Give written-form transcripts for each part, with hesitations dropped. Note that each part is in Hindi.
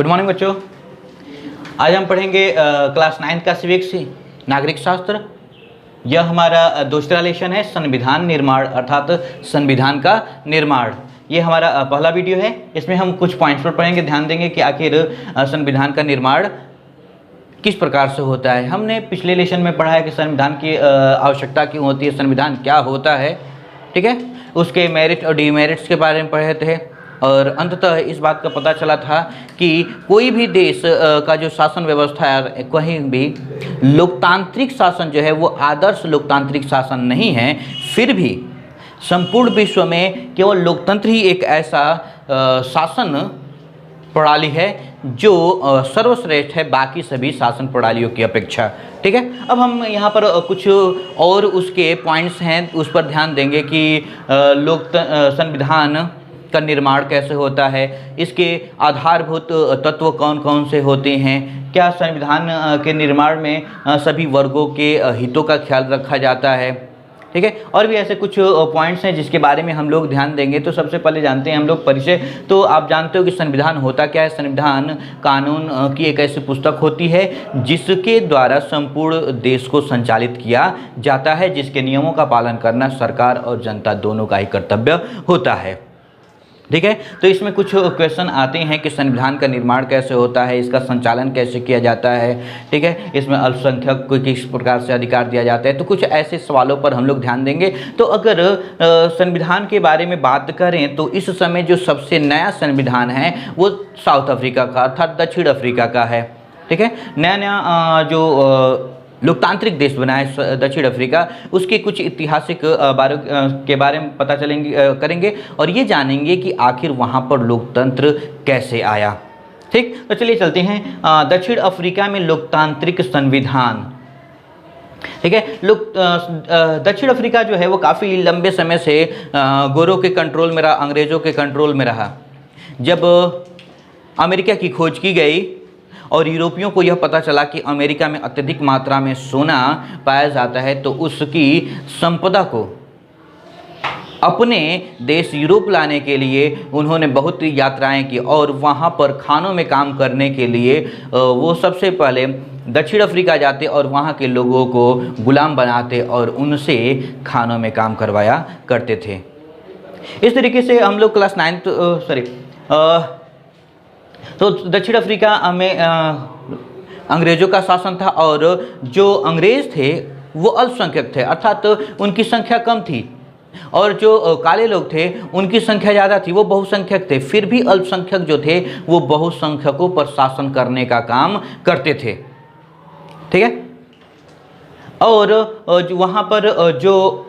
गुड मॉर्निंग बच्चों। आज हम पढ़ेंगे क्लास 9 का सिविक्स नागरिक शास्त्र। यह हमारा दूसरा लेसन है, संविधान निर्माण अर्थात संविधान का निर्माण। ये हमारा पहला वीडियो है। इसमें हम कुछ पॉइंट्स पर पढ़ेंगे, ध्यान देंगे कि आखिर संविधान का निर्माण किस प्रकार से होता है। हमने पिछले लेसन में पढ़ा है कि संविधान की आवश्यकता क्यों होती है, संविधान क्या होता है, ठीक है। उसके मेरिट और डीमेरिट्स के बारे में पढ़े थे और अंततः इस बात का पता चला था कि कोई भी देश का जो शासन व्यवस्था है, कहीं भी लोकतांत्रिक शासन जो है वो आदर्श लोकतांत्रिक शासन नहीं है। फिर भी संपूर्ण विश्व में केवल लोकतंत्र ही एक ऐसा शासन प्रणाली है जो सर्वश्रेष्ठ है बाकी सभी शासन प्रणालियों की अपेक्षा, ठीक है। अब हम यहाँ पर कुछ और उसके पॉइंट्स हैं, उस पर ध्यान देंगे कि संविधान का निर्माण कैसे होता है, इसके आधारभूत तत्व कौन कौन से होते हैं, क्या संविधान के निर्माण में सभी वर्गों के हितों का ख्याल रखा जाता है, ठीक है। और भी ऐसे कुछ पॉइंट्स हैं जिसके बारे में हम लोग ध्यान देंगे। तो सबसे पहले जानते हैं हम लोग परिचय। तो आप जानते हो कि संविधान होता क्या है। संविधान कानून की एक ऐसी पुस्तक होती है जिसके द्वारा संपूर्ण देश को संचालित किया जाता है, जिसके नियमों का पालन करना सरकार और जनता दोनों का ही कर्तव्य होता है, ठीक है। तो इसमें कुछ क्वेश्चन आते हैं कि संविधान का निर्माण कैसे होता है, इसका संचालन कैसे किया जाता है, ठीक है। इसमें अल्पसंख्यक को किस प्रकार से अधिकार दिया जाता है। तो कुछ ऐसे सवालों पर हम लोग ध्यान देंगे। तो अगर संविधान के बारे में बात करें तो इस समय जो सबसे नया संविधान है वो साउथ अफ्रीका का अर्थात दक्षिण अफ्रीका का है, ठीक है। नया जो लोकतांत्रिक देश बना है दक्षिण अफ्रीका, उसके कुछ ऐतिहासिक के बारे में पता करेंगे और ये जानेंगे कि आखिर वहाँ पर लोकतंत्र कैसे आया, ठीक। तो चलिए चलते हैं दक्षिण अफ्रीका में लोकतांत्रिक संविधान, ठीक है। दक्षिण अफ्रीका जो है वो काफ़ी लंबे समय से गोरों के कंट्रोल में रहा, अंग्रेज़ों के कंट्रोल में रहा। जब अमेरिका की खोज की गई और यूरोपियों को यह पता चला कि अमेरिका में अत्यधिक मात्रा में सोना पाया जाता है, तो उसकी संपदा को अपने देश यूरोप लाने के लिए उन्होंने बहुत यात्राएं की और वहाँ पर खानों में काम करने के लिए वो सबसे पहले दक्षिण अफ्रीका जाते और वहाँ के लोगों को गुलाम बनाते और उनसे खानों में काम करवाया करते थे। इस तरीके से हम लोग क्लास 9 तो दक्षिण अफ्रीका में अंग्रेज़ों का शासन था और जो अंग्रेज़ थे वो अल्पसंख्यक थे, अर्थात उनकी संख्या कम थी, और जो काले लोग थे उनकी संख्या ज़्यादा थी, वो बहुसंख्यक थे। फिर भी अल्पसंख्यक जो थे वो बहुसंख्यकों पर शासन करने का काम करते थे, ठीक है। और वहाँ पर जो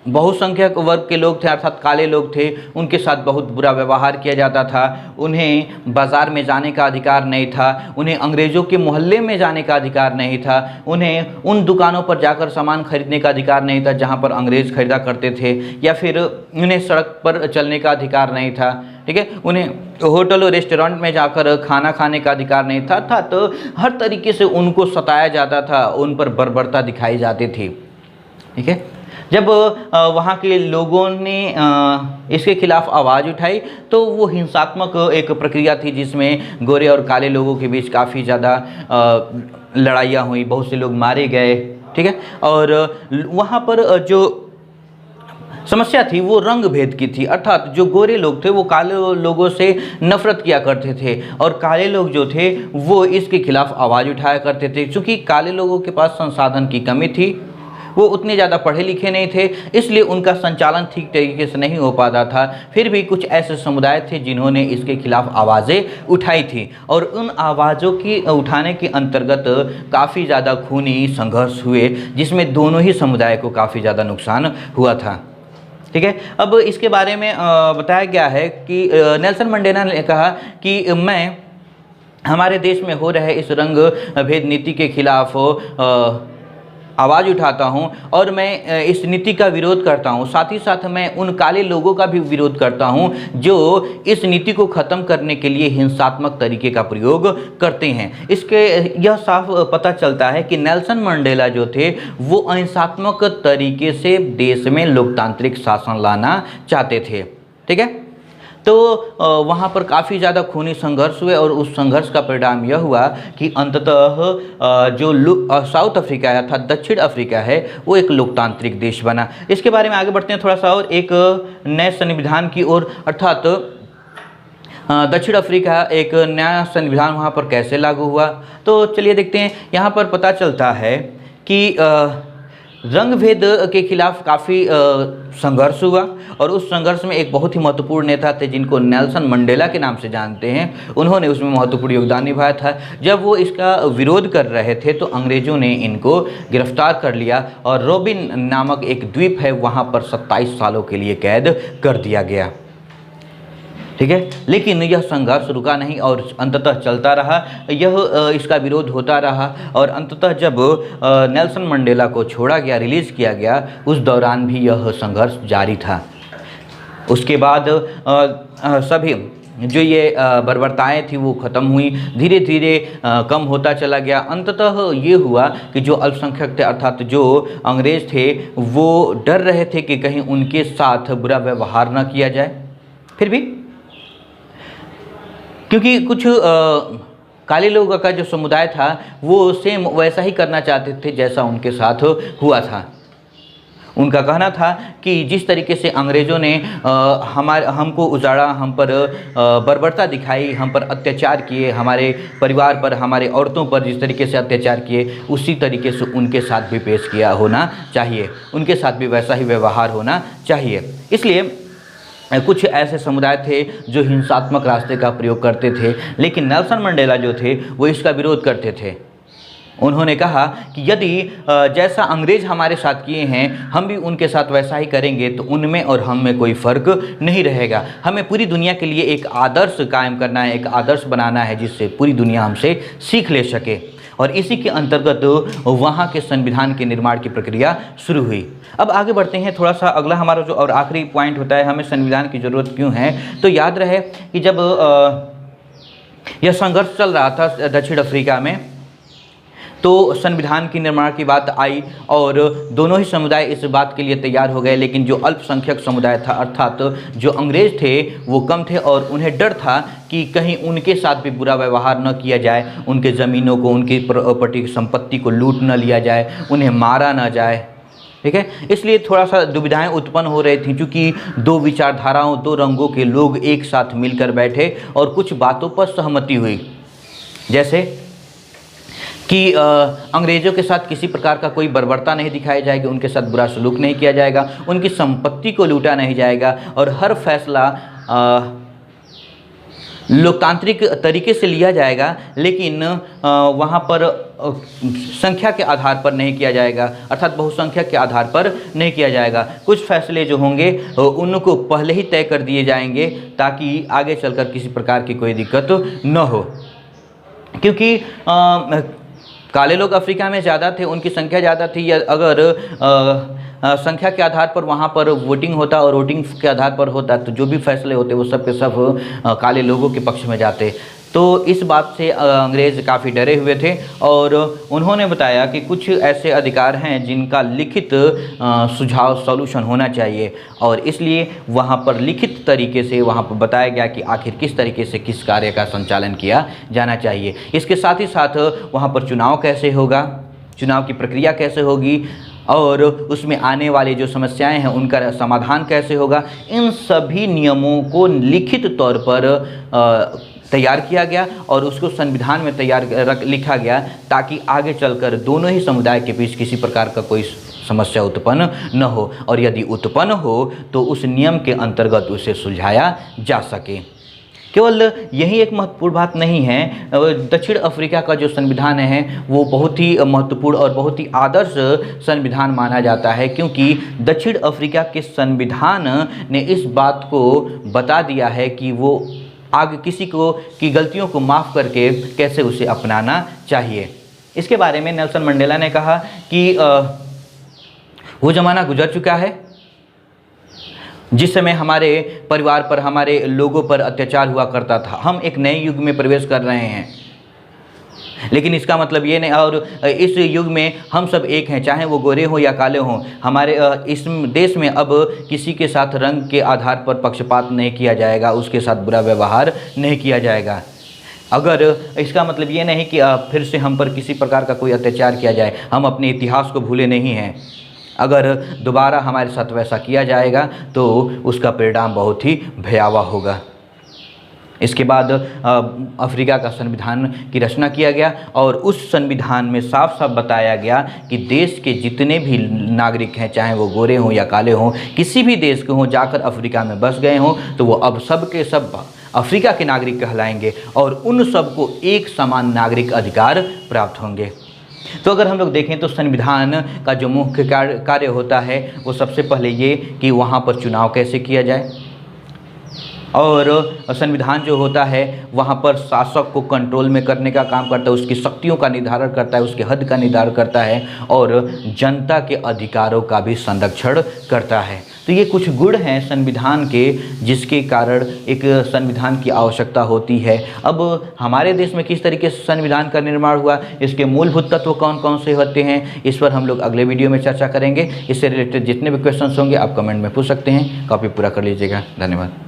बहुसंख्यक वर्ग के लोग थे अर्थात काले लोग थे, उनके साथ बहुत बुरा व्यवहार किया जाता था। उन्हें बाज़ार में जाने का अधिकार नहीं था, उन्हें अंग्रेज़ों के मोहल्ले में जाने का अधिकार नहीं था, उन्हें उन दुकानों पर जाकर सामान खरीदने का अधिकार नहीं था जहां पर अंग्रेज़ खरीदा करते थे, या फिर उन्हें सड़क पर चलने का अधिकार नहीं था, ठीक है। उन्हें होटल और रेस्टोरेंट में जाकर खाना खाने का अधिकार नहीं था, अर्थात तो हर तरीके से उनको सताया जाता था, उन पर बर्बरता दिखाई जाती थी, ठीक है। जब वहाँ के लोगों ने इसके खिलाफ आवाज़ उठाई तो वो हिंसात्मक एक प्रक्रिया थी जिसमें गोरे और काले लोगों के बीच काफ़ी ज़्यादा लड़ाइयाँ हुई, बहुत से लोग मारे गए, ठीक है। और वहाँ पर जो समस्या थी वो रंग भेद की थी, अर्थात जो गोरे लोग थे वो काले लोगों से नफरत किया करते थे और काले लोग जो थे वो इसके खिलाफ आवाज़ उठाया करते थे। क्योंकि काले लोगों के पास संसाधन की कमी थी, वो उतने ज़्यादा पढ़े लिखे नहीं थे, इसलिए उनका संचालन ठीक तरीके से नहीं हो पाता था। फिर भी कुछ ऐसे समुदाय थे जिन्होंने इसके खिलाफ आवाज़ें उठाई थी और उन आवाज़ों की उठाने के अंतर्गत काफ़ी ज़्यादा खूनी संघर्ष हुए जिसमें दोनों ही समुदाय को काफ़ी ज़्यादा नुकसान हुआ था, ठीक है। अब इसके बारे में बताया गया है कि नेल्सन मंडेला ने कहा कि मैं हमारे देश में हो रहे इस रंग भेद नीति के खिलाफ आवाज़ उठाता हूं और मैं इस नीति का विरोध करता हूं। साथ ही साथ मैं उन काले लोगों का भी विरोध करता हूं जो इस नीति को ख़त्म करने के लिए हिंसात्मक तरीके का प्रयोग करते हैं। इसके यह साफ पता चलता है कि नेल्सन मंडेला जो थे वो अहिंसात्मक तरीके से देश में लोकतांत्रिक शासन लाना चाहते थे, ठीक है। तो वहाँ पर काफ़ी ज़्यादा खूनी संघर्ष हुए और उस संघर्ष का परिणाम यह हुआ कि अंततः जो साउथ अफ्रीका है अर्थात दक्षिण अफ्रीका है वो एक लोकतांत्रिक देश बना। इसके बारे में आगे बढ़ते हैं थोड़ा सा और एक नए संविधान की ओर, अर्थात दक्षिण अफ्रीका एक नया संविधान वहाँ पर कैसे लागू हुआ। तो चलिए देखते हैं। यहाँ पर पता चलता है कि रंग भेद के खिलाफ काफ़ी संघर्ष हुआ और उस संघर्ष में एक बहुत ही महत्वपूर्ण नेता थे जिनको नेल्सन मंडेला के नाम से जानते हैं। उन्होंने उसमें महत्वपूर्ण योगदान निभाया था। जब वो इसका विरोध कर रहे थे तो अंग्रेज़ों ने इनको गिरफ्तार कर लिया और रोबिन नामक एक द्वीप है वहाँ पर 27 सालों के लिए कैद कर दिया गया। ठीक है, लेकिन यह संघर्ष रुका नहीं और अंततः चलता रहा। इसका विरोध होता रहा और अंततः जब नेल्सन मंडेला को छोड़ा गया, रिलीज़ किया गया, उस दौरान भी यह संघर्ष जारी था। उसके बाद सभी जो ये बर्बरताएँ थी वो ख़त्म हुई, धीरे धीरे कम होता चला गया। अंततः ये हुआ कि जो अल्पसंख्यक थे अर्थात जो अंग्रेज़ थे वो डर रहे थे कि कहीं उनके साथ बुरा व्यवहार न किया जाए। फिर भी क्योंकि कुछ काले लोगों का जो समुदाय था वो सेम वैसा ही करना चाहते थे जैसा उनके साथ हुआ था। उनका कहना था कि जिस तरीके से अंग्रेज़ों ने हमको उजाड़ा, हम पर बर्बरता दिखाई, हम पर अत्याचार किए, हमारे परिवार पर, हमारे औरतों पर जिस तरीके से अत्याचार किए, उसी तरीके से उनके साथ भी पेश किया होना चाहिए, उनके साथ भी वैसा ही व्यवहार होना चाहिए। इसलिए कुछ ऐसे समुदाय थे जो हिंसात्मक रास्ते का प्रयोग करते थे, लेकिन नेल्सन मंडेला जो थे वो इसका विरोध करते थे। उन्होंने कहा कि यदि जैसा अंग्रेज़ हमारे साथ किए हैं हम भी उनके साथ वैसा ही करेंगे तो उनमें और हम में कोई फ़र्क नहीं रहेगा। हमें पूरी दुनिया के लिए एक आदर्श कायम करना है, एक आदर्श बनाना है जिससे पूरी दुनिया हमसे सीख ले सके। और इसी के अंतर्गत वहाँ के संविधान के निर्माण की प्रक्रिया शुरू हुई। अब आगे बढ़ते हैं थोड़ा सा। अगला हमारा जो और आखिरी पॉइंट होता है, हमें संविधान की ज़रूरत क्यों है। तो याद रहे कि जब यह संघर्ष चल रहा था दक्षिण अफ्रीका में तो संविधान की निर्माण की बात आई और दोनों ही समुदाय इस बात के लिए तैयार हो गए, लेकिन जो अल्पसंख्यक समुदाय था अर्थात जो अंग्रेज़ थे वो कम थे और उन्हें डर था कि कहीं उनके साथ भी बुरा व्यवहार न किया जाए, उनके ज़मीनों को, उनकी प्रॉपर्टी संपत्ति को लूट न लिया जाए, उन्हें मारा न जाए। ठीक है, इसलिए थोड़ा सा दुविधाएं उत्पन्न हो रही थी क्योंकि दो विचारधाराओं, दो रंगों के लोग एक साथ मिलकर बैठे और कुछ बातों पर सहमति हुई, जैसे कि अंग्रेज़ों के साथ किसी प्रकार का कोई बर्बरता नहीं दिखाई जाएगी, उनके साथ बुरा सलूक नहीं किया जाएगा, उनकी संपत्ति को लूटा नहीं जाएगा और हर फैसला लोकतांत्रिक तरीके से लिया जाएगा, लेकिन वहाँ पर संख्या के आधार पर नहीं किया जाएगा, अर्थात बहुसंख्यक के आधार पर नहीं किया जाएगा। कुछ फैसले जो होंगे उनको पहले ही तय कर दिए जाएंगे ताकि आगे चलकर किसी प्रकार की कोई दिक्कत न हो। क्योंकि काले लोग अफ्रीका में ज़्यादा थे, उनकी संख्या ज़्यादा थी। या अगर संख्या के आधार पर वहाँ पर वोटिंग होता और वोटिंग के आधार पर होता तो जो भी फैसले होते वो सब के सब काले लोगों के पक्ष में जाते। तो इस बात से अंग्रेज़ काफ़ी डरे हुए थे और उन्होंने बताया कि कुछ ऐसे अधिकार हैं जिनका लिखित सुझाव सॉल्यूशन होना चाहिए और इसलिए वहाँ पर लिखित तरीके से वहाँ पर बताया गया कि आखिर किस तरीके से किस कार्य का संचालन किया जाना चाहिए। इसके साथ ही साथ वहाँ पर चुनाव कैसे होगा, चुनाव की प्रक्रिया कैसे होगी और उसमें आने वाली जो समस्याएं हैं उनका समाधान कैसे होगा, इन सभी नियमों को लिखित तौर पर तैयार किया गया और उसको संविधान में लिखा गया ताकि आगे चलकर दोनों ही समुदाय के बीच किसी प्रकार का कोई समस्या उत्पन्न न हो और यदि उत्पन्न हो तो उस नियम के अंतर्गत उसे सुलझाया जा सके। केवल यही एक महत्वपूर्ण बात नहीं है, दक्षिण अफ्रीका का जो संविधान है वो बहुत ही महत्वपूर्ण और बहुत ही आदर्श संविधान माना जाता है क्योंकि दक्षिण अफ्रीका के संविधान ने इस बात को बता दिया है कि वो आगे किसी को की गलतियों को माफ़ करके कैसे उसे अपनाना चाहिए। इसके बारे में नेल्सन मंडेला ने कहा कि वो ज़माना गुजर चुका है जिस समय हमारे परिवार पर, हमारे लोगों पर अत्याचार हुआ करता था। हम एक नए युग में प्रवेश कर रहे हैं लेकिन इसका मतलब ये नहीं, और इस युग में हम सब एक हैं, चाहे वो गोरे हों या काले हों। हमारे इस देश में अब किसी के साथ रंग के आधार पर पक्षपात नहीं किया जाएगा, उसके साथ बुरा व्यवहार नहीं किया जाएगा। अगर इसका मतलब ये नहीं कि फिर से हम पर किसी प्रकार का कोई अत्याचार किया जाए, हम अपने इतिहास को भूले नहीं हैं। अगर दोबारा हमारे साथ वैसा किया जाएगा तो उसका परिणाम बहुत ही भयावह होगा। इसके बाद अफ्रीका का संविधान की रचना किया गया और उस संविधान में साफ साफ बताया गया कि देश के जितने भी नागरिक हैं, चाहे वो गोरे हों या काले हों, किसी भी देश के हों, जाकर अफ्रीका में बस गए हों, तो वो अब सब के सब अफ्रीका के नागरिक कहलाएंगे और उन सबको एक समान नागरिक अधिकार प्राप्त होंगे। तो अगर हम लोग देखें तो संविधान का जो मुख्य कार्य होता है वो सबसे पहले ये कि वहाँ पर चुनाव कैसे किया जाए, और संविधान जो होता है वहाँ पर शासक को कंट्रोल में करने का काम करता है, उसकी शक्तियों का निर्धारण करता है, उसके हद का निर्धारण करता है और जनता के अधिकारों का भी संरक्षण करता है। तो ये कुछ गुण हैं संविधान के जिसके कारण एक संविधान की आवश्यकता होती है। अब हमारे देश में किस तरीके से संविधान का निर्माण हुआ, इसके मूलभूत तत्व कौन कौन से होते हैं, इस पर हम लोग अगले वीडियो में चर्चा करेंगे। इससे रिलेटेड जितने भी क्वेश्चंस होंगे आप कमेंट में पूछ सकते हैं, कॉपी पूरा कर लीजिएगा। धन्यवाद।